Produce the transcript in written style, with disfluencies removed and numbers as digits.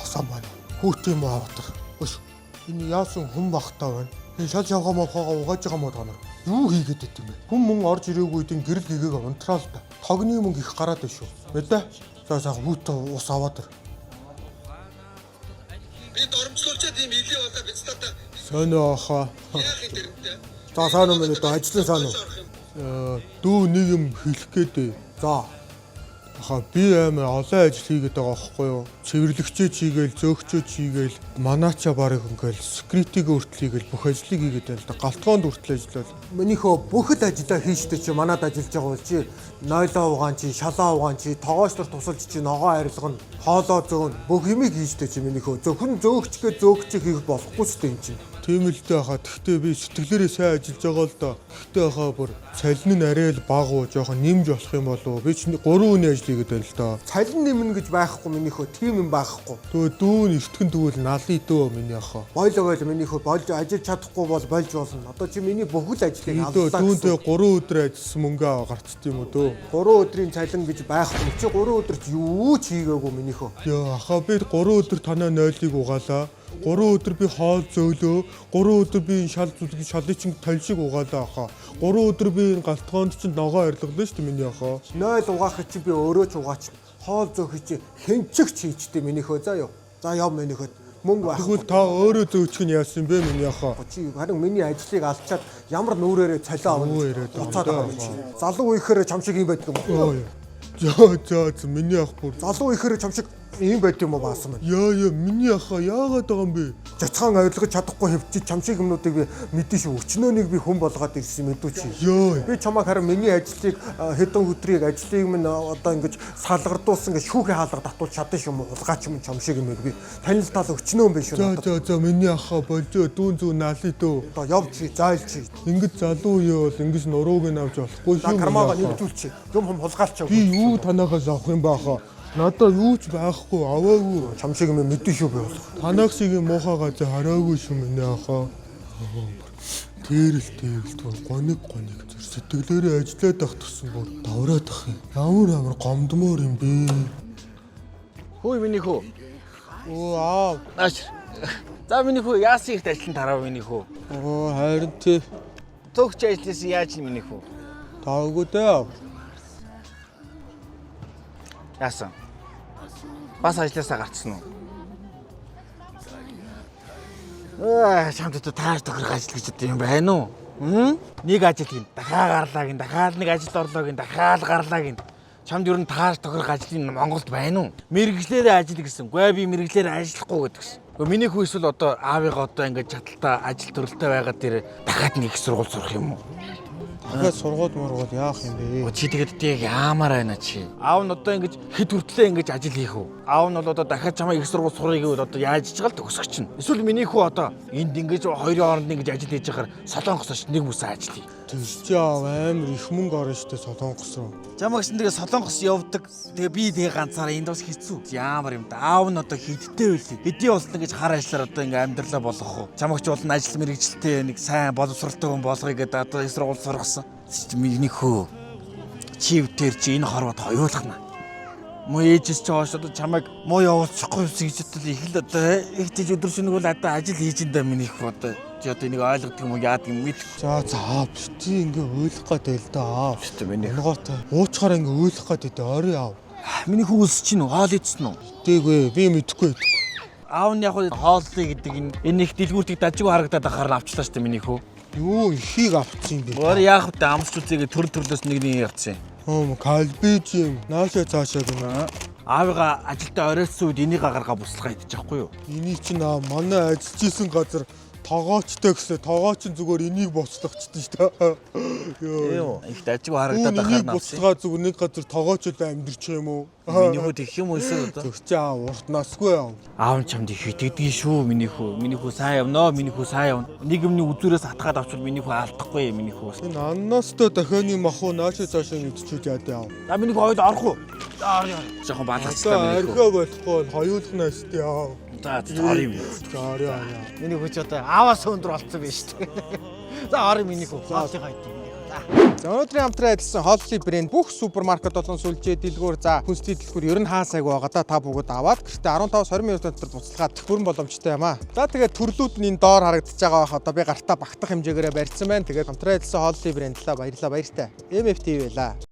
Саман. Хүүтэй юм аавтар. Өш. Энэ яасан хүн багтаа байна. Энэ шал шавхаа мохоогоо угааж байгаа мó танаар. Юу хийгээд байт юм бэ? Хүн мөн орж ирээгүй эдийн гэрэл гэгээг унтраал та. Тогны мөнгө их гараад байна шүү. Мэдээ? За сайхан хүүтэй ус аваад ир. Би доромжлуулчаад юм илийн болоо биз та. Сонио хаа. Яах юм дэрэнтэй? За сайн юм дөө ажлын сайн уу? Дүү нэг юм хэлэх гээдээ. За. Аха би амар олон ажил хийгээд байгаа байхгүй юу? Цэвэрлэгчээ чийгээл, зөөгчөө чийгээл, манаача барыг ингээл скриптийг өөртөл хийгээл бүх ажлыг хийгээд байна л да. Галтгоонд хүртэл ажиллаад. Минийхөө бүх л ажиллаа хийжтэй чи манад ажиллаж байгаа бол чи нойлоо угаан чи, шалаа угаан чи, тогоочлор тусалж чи, ногоо арилгана, хоолоо зөөн бүх юмыг хийжтэй чи минийхөө. Зөвхөн зөөгчгээ зөөгчийг хийх болохгүй ч тийм чинь. Тийм л дээ хаа. Тэгтээ би сэтгэлээрээ сайн ажиллаж байгаа л да. Тэгтээ хаа бүр цалин нь арай л бага уу, жоохон нэмж болох юм болов. Би чинь 3 хүний ажил хийгээд байна л да. Цалин нэмнэ гэж байхгүй минийхөө. Тийм юм байхгүй. Тэгээ дүүн эртгэн тэгвэл налий дөө миний ахаа. Бойлоо минийхөө болж ажиллаж чадахгүй бол болж болно. Одоо чи миний бүхэл ажлыг авлаа. Дүүнтэй 3 өдөр ажилласан мөнгө гарчт юм уу дөө. 3 өдрийн цалин гэж байхгүй. Чи 3 өдөрт юу ч хийгээгүй минийхөө. Яа ахаа би 3 өдөр танаа нойлыг угаалаа. 3 өдөр би хоол зөөлөө, 3 өдөр би шал зүлэг шалын чин толшиг угаалаа ахаа. 3 өдөр би энэ галтгоонд чин ногоо арилгалаа шүү дээ миний ахаа. Нойл угаах чи би өөрөө ч угаач. Хоол зөөх чи хэнчигч хийчтэй минийхөө заа юу. За яв минийхөө мөнгө байх. Тэгвэл та өөрөө зөөчих нь яасан бэ миний ахаа? Чи харин миний ажлыг алчаад ямар нүрээрээ цалиа авах уцаад байгаа юм чи. Залуу ихээр чам шиг юм байдаг юм. За миний ах бүр залуу ихээр чам шиг ийм байт юм уу баасан байна. Яа миний ахаа яагаад байгаа юм бэ? Жацхан ойлгож чадахгүй хөвчиж чам шиг юмнуудыг би мэдэн шүү. Өчнөөнийг би хүн болгоод ирсэн мэдүү чи. Би чамаа харин миний ажлыг хэдэн өдрийг ажлыг минь одоо ингэж салгардуулсан гэж шүүхээ хаалга татуулж чадсан юм уу? Улгаач юм чам шиг юм би танил тал өчнөө юм биш үү? За миний ахаа болжоо дүүн зүү наали дөө. Одоо явж зайл чи. Ингэж залуу юу бол ингэж нурууг нь авч болохгүй шүү. Кармаага нэгдүүлчих. Юм хум хулгаарч. Би юу танаагаас авах юм баахаа? Надад юу ч байхгүй аваагүй. Чам шиг юм мэдэн шүү би бол. Танах шиг юм муухайгаа зэ хараагүй шүү миний ахаа. Тэрэлт бол гониг зүр сэтгэлээрээ ажиллаад байх тусан бүр давраад ах юм. Ямар гомдмоор юм бэ? Хөөе миний хөө. Аав. За миний хөө яасан ихт ажлын тараа миний хөө. Харин тий. Төгч ажлаас яаж миний хөө? Таагүй дээ. Яасан? Бас ажилласаа гарцсан уу? Чамд тааш тохирох ажил гэж одоо юм байна уу? Нэг ажил гин дахиад гарлаа гин дахиад нэг ажил орлоо гин дахиад гарлаа гин. Чамд ер нь тааш тохирох ажил нь Монголд байна уу? Мэргэжлээрээ ажил гэсэн. Гүй би мэргэжлээрээ ажиллахгүй гэдгсэн. Гэхдээ миний хүү эсвэл одоо аавыгаа одоо ингэж чадaltaа ажил төрөлтэй байгаа дээр дахиад нэг их сургууль сурах юм уу? Дахиад сургууль мургуул яах юм бэ? Чи тэгээд яг яамаар байна чи. Аав нь одоо ингэж хэд хүртлээ ингэж ажил хийх үү? Аав нь бол одоо дахиад чамайг их сургууль сурах гэвэл одоо яаж ичгаал төгсөх чинь. Эсвэл миний хүү одоо энд ингэж хоёрын хооронд ингэж ажил хийж байхаар Солонгосоос нэг бүсээ ажил хий. Тэгж амар их мөнгө орно штэ Солонгос руу. Чамайгс тэгээ Солонгос явдаг. Тэгээ би тэгээ ганцаараа энд бас хэцүү. Яамар юм да. Аав нь одоо хидтэй байлээ. Хэдий болсон гэж хар ажиллаар одоо ингэ амьдралаа болгох уу? Чамайгч болно ажил мэргэжилтэй нэг сайн боловсралтай хүн болгоё гэдэг одоо их сургууль сургасан. Миний хөө. Чивтэр чи энэ хорвоод хоёулахна. Муу ээжс чи хойш одоо чамайг муу явуулчихгүй гэж бодвол их л одоо их тийж өдөр шөнөг бол одоо ажил хийж энэ миний хөө одоо чи одоо энийг ойлгодог юм уу яадаг юм мэд. За чи ингээ ойлгох гэдэг л да аав. Тэ миний гоотой. Уучхаар ингээ ойлгох гэдэг орой аав. Миний хүүс чинь хоол идсэн үү? Тэйгүй би мэдэхгүй. Аав нь яг хооллоо гэдэг энэ их дэлгүүртийг дажгүй харагдаад ахаар авчлаа шүү дээ миний хөө. Юу ихийг авчихсан юм бэ? Өөр яах вэ амсч үзээгээ төрлөөс нэг явцсан. Калбиж юм. Наашаа цаашаа гэнэ. Аавыгаа ажилдаа оройтсан үед энийг гаргаа буслахаа идэж байхгүй юу? Энийг чинь манай ажиллаж исэн газар тоогоочтой гэсэн тоогооч нь зүгээр энийг боцлогчдсон шүү дээ. Йоо. Их дажгүй харагдаад ахаар навсан. Буцлага зүгээр нэг газар тоогоочтой амьдэрч юм уу? Миний хүү тэгэх юм уу эсвэл одоо? Тэгч урт насгүй яав. Аав нь чамд их итгэдэггүй шүү миний хүү. Миний хүү сайн явнаа, миний хүү сайн явна. Нэг юмны үзүүрээс хатгаад авчвал миний хүү алдахгүй миний хүү. Энэ аннаастай дахианы махуу наашаа цаашаа идчихэж яа. За миний хүү хоёул орох уу? Араа. Жохон балгацтай миний хүү. Орхоо болохгүй хоёулахнаа шүү дээ яав. За зар юм. Араа. Миний хүү ч одоо ааваас өндөр болцсон байж тээ. За ори миний хүү. Хаалтыг хайт. За өнөөдрийн хамтран ажилласан Holley брэнд бүх супермаркет болон сүлжээ дэлгүүр за хүнсний дэлгүүр ер нь хаа сайг байгаа да та бүгд аваад гэртээ 15-20 минут дотор буцалгаад бүрэн боломжтой юм аа. За тэгээд төрлүүд нь энэ доор харагдаж байгаа бах одоо би гартаа багтах хэмжээгээр барьсан байна. Тэгээд хамтран ажилласан Holley брэнд талаа баярлалаа баяртай. MFTV байлаа.